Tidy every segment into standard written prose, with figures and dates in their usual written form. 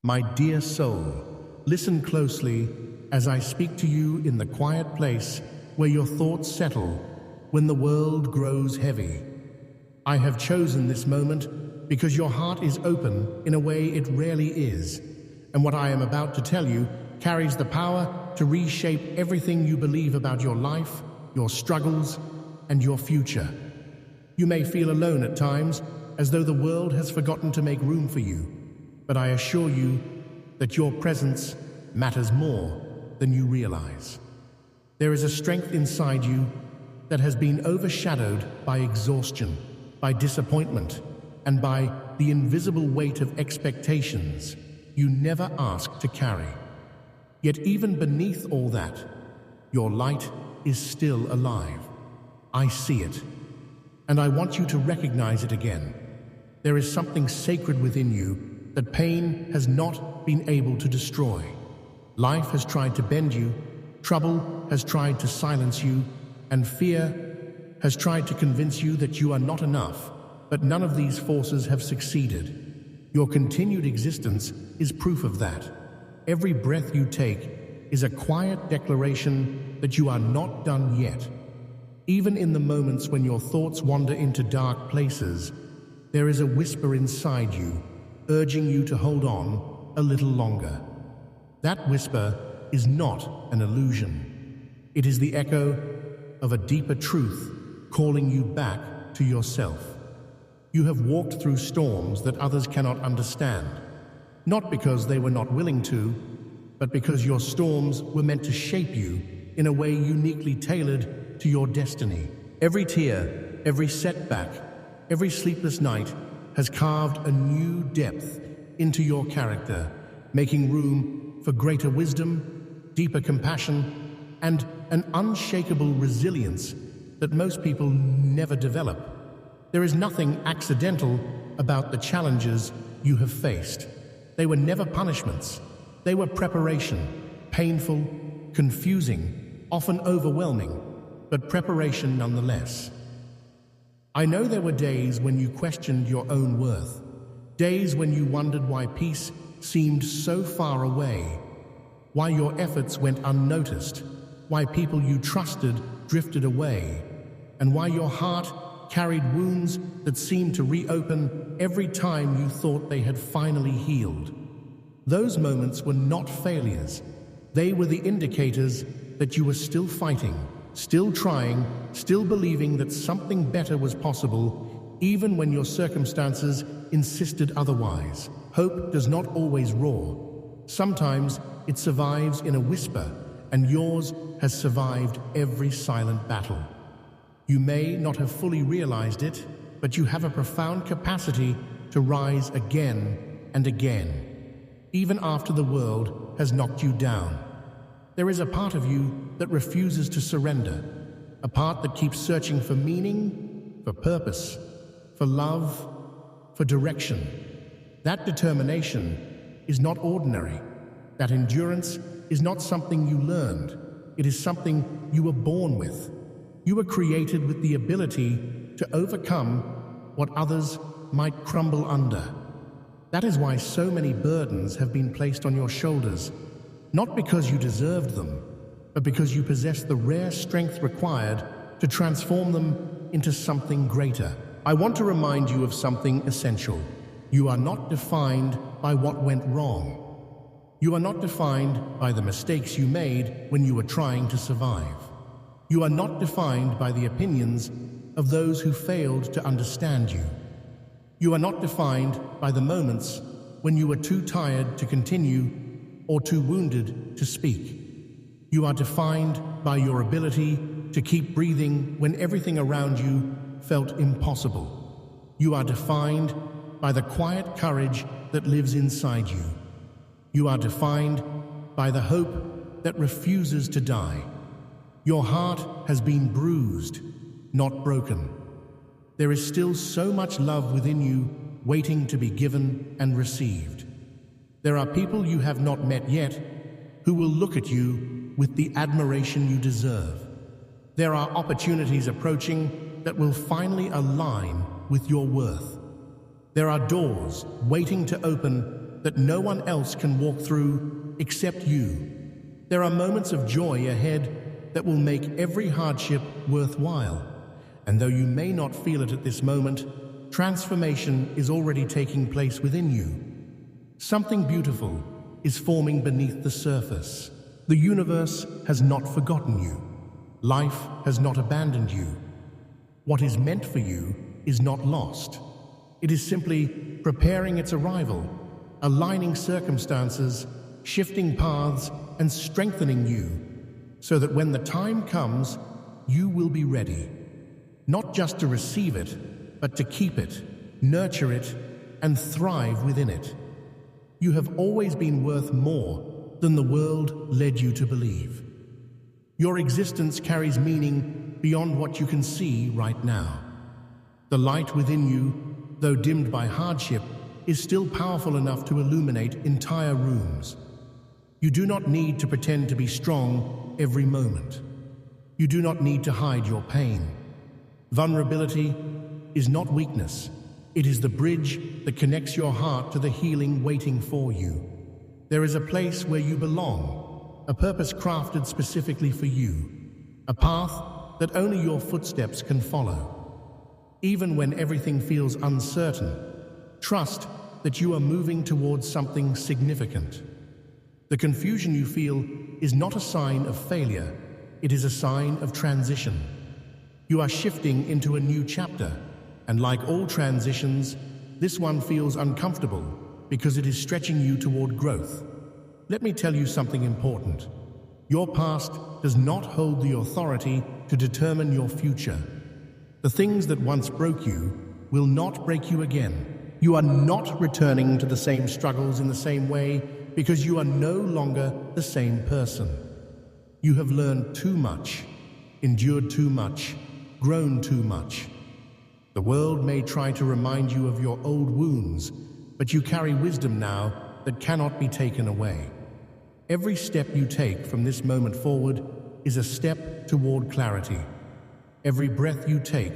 My dear soul, listen closely as I speak to you in the quiet place where your thoughts settle when the world grows heavy. I have chosen this moment because your heart is open in a way it rarely is, and what I am about to tell you carries the power to reshape everything you believe about your life, your struggles, and your future. You may feel alone at times, as though the world has forgotten to make room for you, but I assure you that your presence matters more than you realize. There is a strength inside you that has been overshadowed by exhaustion, by disappointment, and by the invisible weight of expectations you never asked to carry. Yet even beneath all that, your light is still alive. I see it, and I want you to recognize it again. There is something sacred within you that pain has not been able to destroy. Life has tried to bend you, trouble has tried to silence you, and fear has tried to convince you that you are not enough, but none of these forces have succeeded. Your continued existence is proof of that. Every breath you take is a quiet declaration that you are not done yet. Even in the moments when your thoughts wander into dark places, there is a whisper inside you, urging you to hold on a little longer. That whisper is not an illusion. It is the echo of a deeper truth calling you back to yourself. You have walked through storms that others cannot understand, not because they were not willing to, but because your storms were meant to shape you in a way uniquely tailored to your destiny. Every tear, every setback, every sleepless night has carved a new depth into your character, making room for greater wisdom, deeper compassion, and an unshakable resilience that most people never develop. There is nothing accidental about the challenges you have faced. They were never punishments. They were preparation, painful, confusing, often overwhelming, but preparation nonetheless. I know there were days when you questioned your own worth, days when you wondered why peace seemed so far away, why your efforts went unnoticed, why people you trusted drifted away, and why your heart carried wounds that seemed to reopen every time you thought they had finally healed. Those moments were not failures. They were the indicators that you were still fighting, still trying, still believing that something better was possible, even when your circumstances insisted otherwise. Hope does not always roar. Sometimes it survives in a whisper, and yours has survived every silent battle. You may not have fully realized it, but you have a profound capacity to rise again and again, even after the world has knocked you down. There is a part of you that refuses to surrender, a part that keeps searching for meaning, for purpose, for love, for direction. That determination is not ordinary. That endurance is not something you learned. It is something you were born with. You were created with the ability to overcome what others might crumble under. That is why so many burdens have been placed on your shoulders, not because you deserved them, but because you possess the rare strength required to transform them into something greater. I want to remind you of something essential. You are not defined by what went wrong. You are not defined by the mistakes you made when you were trying to survive. You are not defined by the opinions of those who failed to understand you. You are not defined by the moments when you were too tired to continue or too wounded to speak. You are defined by your ability to keep breathing when everything around you felt impossible. You are defined by the quiet courage that lives inside you. You are defined by the hope that refuses to die. Your heart has been bruised, not broken. There is still so much love within you waiting to be given and received. There are people you have not met yet who will look at you with the admiration you deserve. There are opportunities approaching that will finally align with your worth. There are doors waiting to open that no one else can walk through except you. There are moments of joy ahead that will make every hardship worthwhile. And though you may not feel it at this moment, transformation is already taking place within you. Something beautiful is forming beneath the surface. The universe has not forgotten you. Life has not abandoned you. What is meant for you is not lost. It is simply preparing its arrival, aligning circumstances, shifting paths, and strengthening you, so that when the time comes, you will be ready. Not just to receive it, but to keep it, nurture it, and thrive within it. You have always been worth more than the world led you to believe. Your existence carries meaning beyond what you can see right now. The light within you, though dimmed by hardship, is still powerful enough to illuminate entire rooms. You do not need to pretend to be strong every moment. You do not need to hide your pain. Vulnerability is not weakness. It is the bridge that connects your heart to the healing waiting for you. There is a place where you belong, a purpose crafted specifically for you, a path that only your footsteps can follow. Even when everything feels uncertain, trust that you are moving towards something significant. The confusion you feel is not a sign of failure, it is a sign of transition. You are shifting into a new chapter, and like all transitions, this one feels uncomfortable because it is stretching you toward growth. Let me tell you something important. Your past does not hold the authority to determine your future. The things that once broke you will not break you again. You are not returning to the same struggles in the same way because you are no longer the same person. You have learned too much, endured too much, grown too much. The world may try to remind you of your old wounds, but you carry wisdom now that cannot be taken away. Every step you take from this moment forward is a step toward clarity. Every breath you take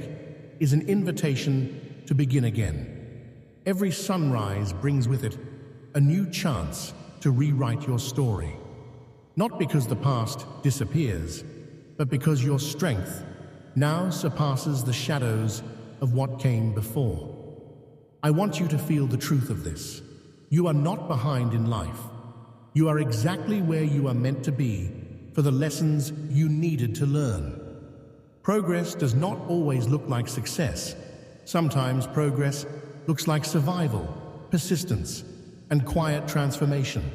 is an invitation to begin again. Every sunrise brings with it a new chance to rewrite your story. Not because the past disappears, but because your strength now surpasses the shadows of what came before. I want you to feel the truth of this. You are not behind in life. You are exactly where you are meant to be for the lessons you needed to learn. Progress does not always look like success. Sometimes progress looks like survival, persistence, and quiet transformation.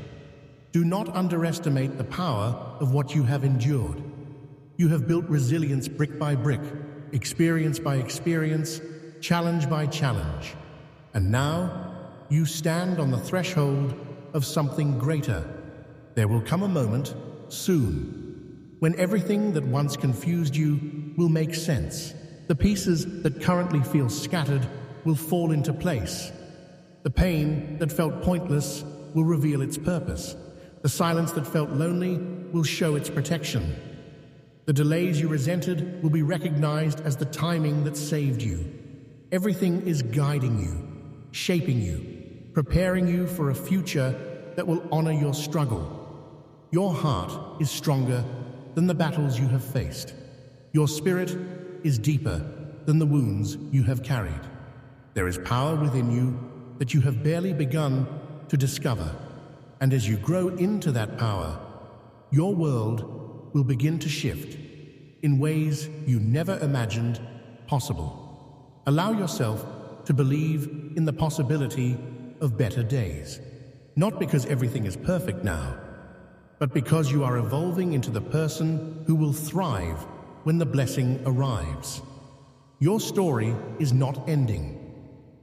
Do not underestimate the power of what you have endured. You have built resilience brick by brick, experience by experience, challenge by challenge. And now, you stand on the threshold of something greater. There will come a moment, soon, when everything that once confused you will make sense. The pieces that currently feel scattered will fall into place. The pain that felt pointless will reveal its purpose. The silence that felt lonely will show its protection. The delays you resented will be recognized as the timing that saved you. Everything is guiding you, shaping you, preparing you for a future that will honor your struggle. Your heart is stronger than the battles you have faced. Your spirit is deeper than the wounds you have carried. There is power within you that you have barely begun to discover. And as you grow into that power, your world will begin to shift in ways you never imagined possible. Allow yourself to believe in the possibility of better days. Not because everything is perfect now, but because you are evolving into the person who will thrive when the blessing arrives. Your story is not ending.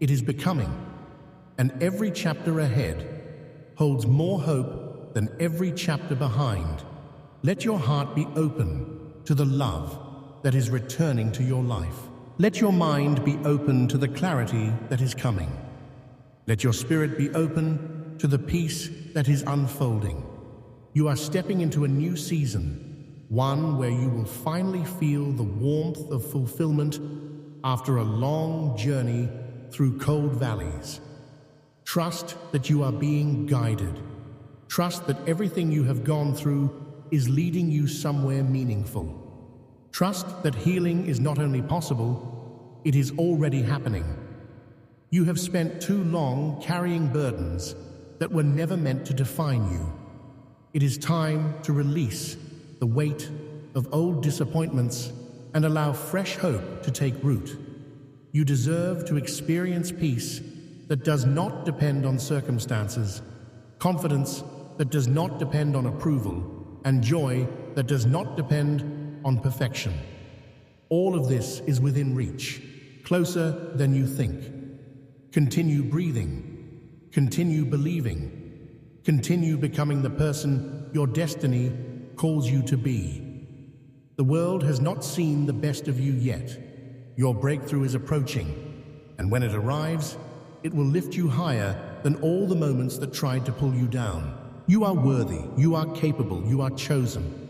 It is becoming. And every chapter ahead holds more hope than every chapter behind. Let your heart be open to the love that is returning to your life. Let your mind be open to the clarity that is coming. Let your spirit be open to the peace that is unfolding. You are stepping into a new season, one where you will finally feel the warmth of fulfillment after a long journey through cold valleys. Trust that you are being guided. Trust that everything you have gone through is leading you somewhere meaningful. Trust that healing is not only possible, it is already happening. You have spent too long carrying burdens that were never meant to define you. It is time to release the weight of old disappointments and allow fresh hope to take root. You deserve to experience peace that does not depend on circumstances, confidence that does not depend on approval, and joy that does not depend on perfection. All of this is within reach, closer than you think. Continue breathing, continue believing, continue becoming the person your destiny calls you to be. The world has not seen the best of you yet. Your breakthrough is approaching, and when it arrives, it will lift you higher than all the moments that tried to pull you down. You are worthy, you are capable, you are chosen,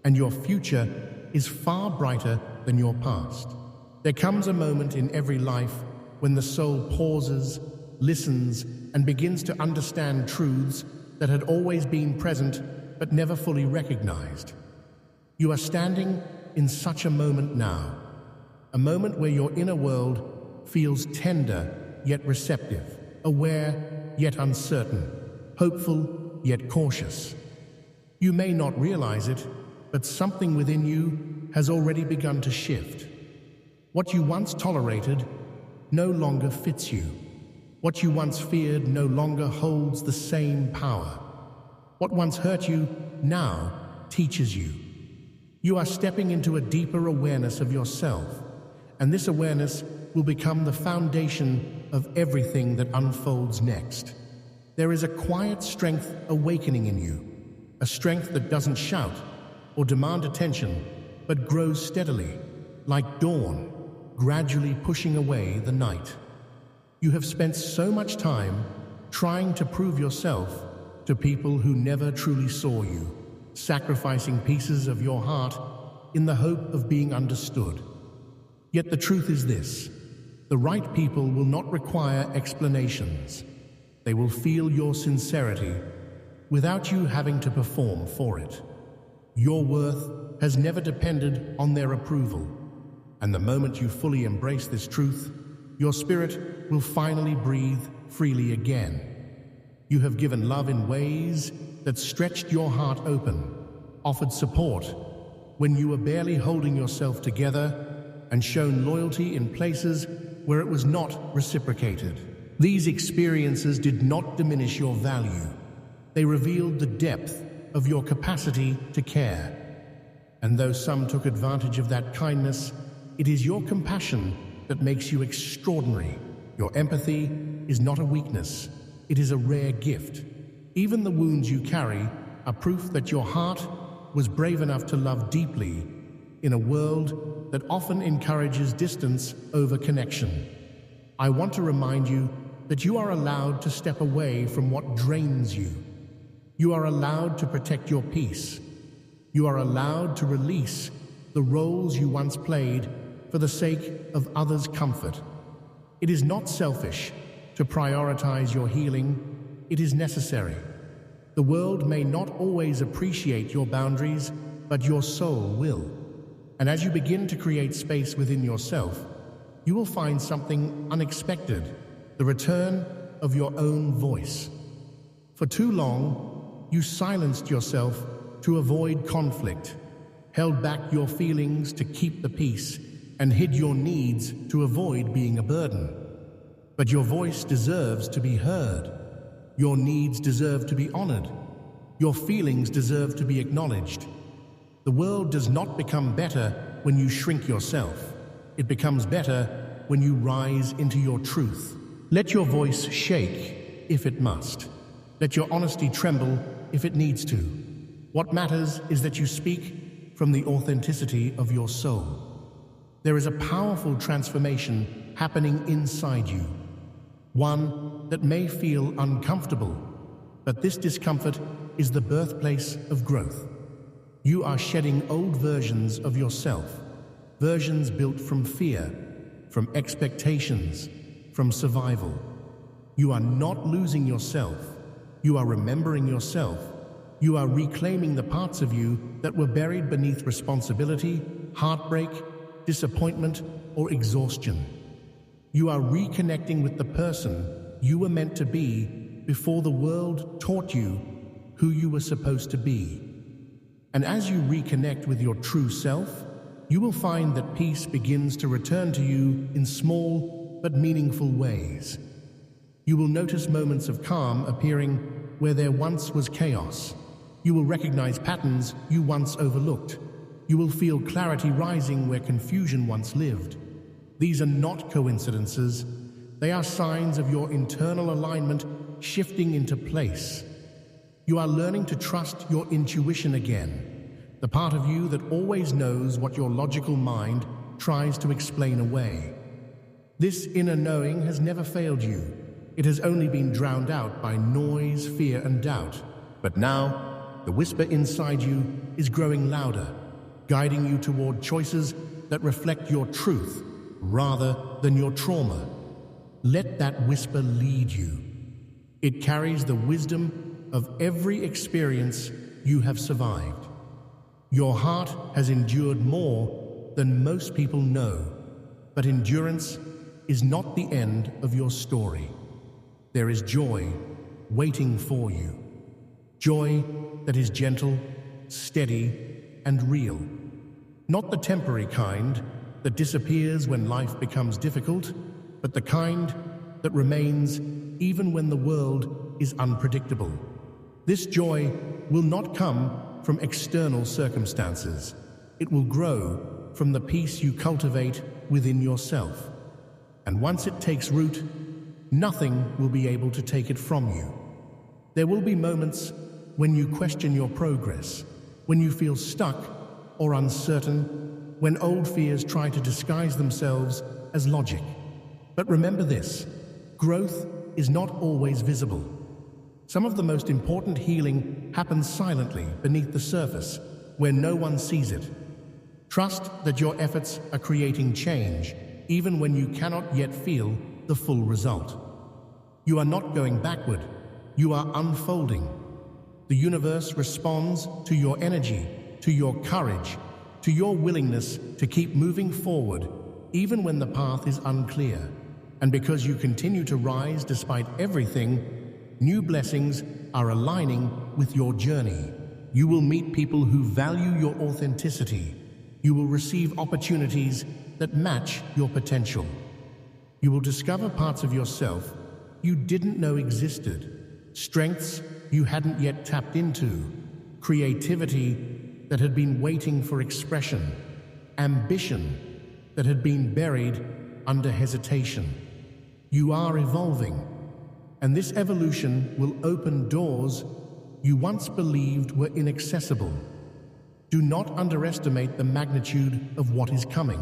and your future is far brighter than your past. There comes a moment in every life when the soul pauses, listens, and begins to understand truths that had always been present but never fully recognized. You are standing in such a moment now, a moment where your inner world feels tender yet receptive, aware yet uncertain, hopeful yet cautious. You may not realize it, but something within you has already begun to shift. What you once tolerated no longer fits you. What you once feared no longer holds the same power. What once hurt you now teaches you. You are stepping into a deeper awareness of yourself, and this awareness will become the foundation of everything that unfolds next. There is a quiet strength awakening in you, a strength that doesn't shout or demand attention, but grows steadily, like dawn, gradually pushing away the night. You have spent so much time trying to prove yourself to people who never truly saw you, sacrificing pieces of your heart in the hope of being understood. Yet the truth is this: the right people will not require explanations. They will feel your sincerity without you having to perform for it. Your worth has never depended on their approval, and the moment you fully embrace this truth, your spirit will finally breathe freely again. You have given love in ways that stretched your heart open, offered support when you were barely holding yourself together, and shown loyalty in places where it was not reciprocated. These experiences did not diminish your value. They revealed the depth of your capacity to care. And though some took advantage of that kindness, it is your compassion that makes you extraordinary. Your empathy is not a weakness, it is a rare gift. Even the wounds you carry are proof that your heart was brave enough to love deeply in a world that often encourages distance over connection. I want to remind you that you are allowed to step away from what drains you. You are allowed to protect your peace. You are allowed to release the roles you once played for the sake of others' comfort. It is not selfish to prioritize your healing. It is necessary. The world may not always appreciate your boundaries, but your soul will. And as you begin to create space within yourself, you will find something unexpected: the return of your own voice. For too long, you silenced yourself to avoid conflict, held back your feelings to keep the peace, and hid your needs to avoid being a burden. But your voice deserves to be heard. Your needs deserve to be honored. Your feelings deserve to be acknowledged. The world does not become better when you shrink yourself. It becomes better when you rise into your truth. Let your voice shake if it must. Let your honesty tremble if it needs to. What matters is that you speak from the authenticity of your soul. There is a powerful transformation happening inside you, one that may feel uncomfortable, but this discomfort is the birthplace of growth. You are shedding old versions of yourself, versions built from fear, from expectations, from survival. You are not losing yourself. You are remembering yourself. You are reclaiming the parts of you that were buried beneath responsibility, heartbreak, disappointment, or exhaustion. You are reconnecting with the person you were meant to be before the world taught you who you were supposed to be. And as you reconnect with your true self, you will find that peace begins to return to you in small but meaningful ways. You will notice moments of calm appearing where there once was chaos. You will recognize patterns you once overlooked. You will feel clarity rising where confusion once lived. These are not coincidences. They are signs of your internal alignment shifting into place. You are learning to trust your intuition again, the part of you that always knows what your logical mind tries to explain away. This inner knowing has never failed you. It has only been drowned out by noise, fear, and doubt. But now, the whisper inside you is growing louder, guiding you toward choices that reflect your truth rather than your trauma. Let that whisper lead you. It carries the wisdom of every experience you have survived. Your heart has endured more than most people know, but endurance is not the end of your story. There is joy waiting for you. Joy that is gentle, steady, and real. Not the temporary kind that disappears when life becomes difficult, but the kind that remains even when the world is unpredictable. This joy will not come from external circumstances. It will grow from the peace you cultivate within yourself. And once it takes root, nothing will be able to take it from you. There will be moments when you question your progress, when you feel stuck or uncertain, when old fears try to disguise themselves as logic. But remember this: growth is not always visible. Some of the most important healing happens silently beneath the surface, where no one sees it. Trust that your efforts are creating change, even when you cannot yet feel the full result. You are not going backward, you are unfolding. The universe responds to your energy, to your courage, to your willingness to keep moving forward, even when the path is unclear. And because you continue to rise despite everything, new blessings are aligning with your journey. You will meet people who value your authenticity. You will receive opportunities that match your potential. You will discover parts of yourself you didn't know existed, strengths you hadn't yet tapped into, creativity that had been waiting for expression, ambition that had been buried under hesitation. You are evolving, and this evolution will open doors you once believed were inaccessible. Do not underestimate the magnitude of what is coming.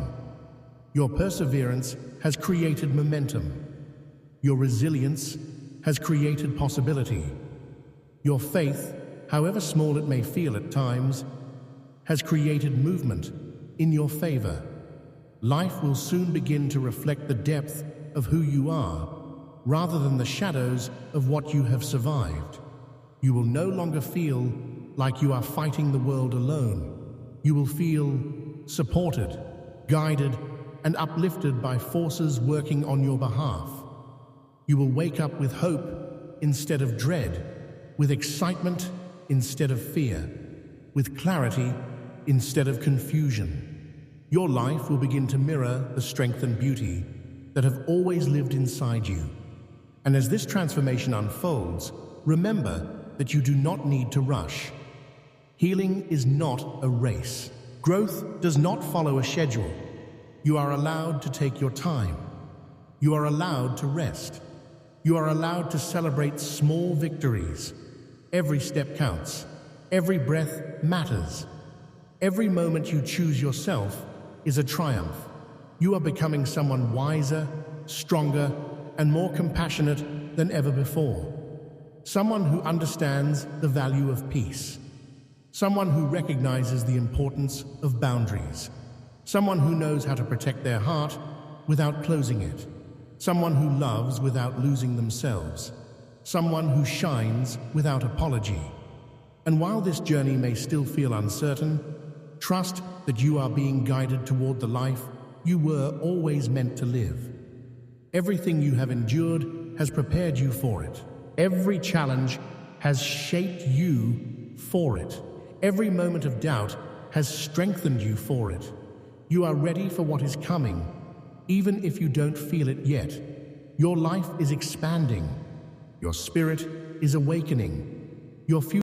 Your perseverance has created momentum. Your resilience has created possibility. Your faith, however small it may feel at times, has created movement in your favor. Life will soon begin to reflect the depth of who you are, rather than the shadows of what you have survived. You will no longer feel like you are fighting the world alone. You will feel supported, guided, and uplifted by forces working on your behalf. You will wake up with hope instead of dread, with excitement instead of fear, with clarity instead of confusion. Your life will begin to mirror the strength and beauty that have always lived inside you. And as this transformation unfolds, remember that you do not need to rush. Healing is not a race. Growth does not follow a schedule. You are allowed to take your time. You are allowed to rest. You are allowed to celebrate small victories. Every step counts. Every breath matters. Every moment you choose yourself is a triumph. You are becoming someone wiser, stronger, and more compassionate than ever before. Someone who understands the value of peace. Someone who recognizes the importance of boundaries. Someone who knows how to protect their heart without closing it. someone who loves without losing themselves, someone who shines without apology. And while this journey may still feel uncertain, trust that you are being guided toward the life you were always meant to live. Everything you have endured has prepared you for it. Every challenge has shaped you for it. Every moment of doubt has strengthened you for it. You are ready for what is coming, even if you don't feel it yet. Your life is expanding. Your spirit is awakening. Your future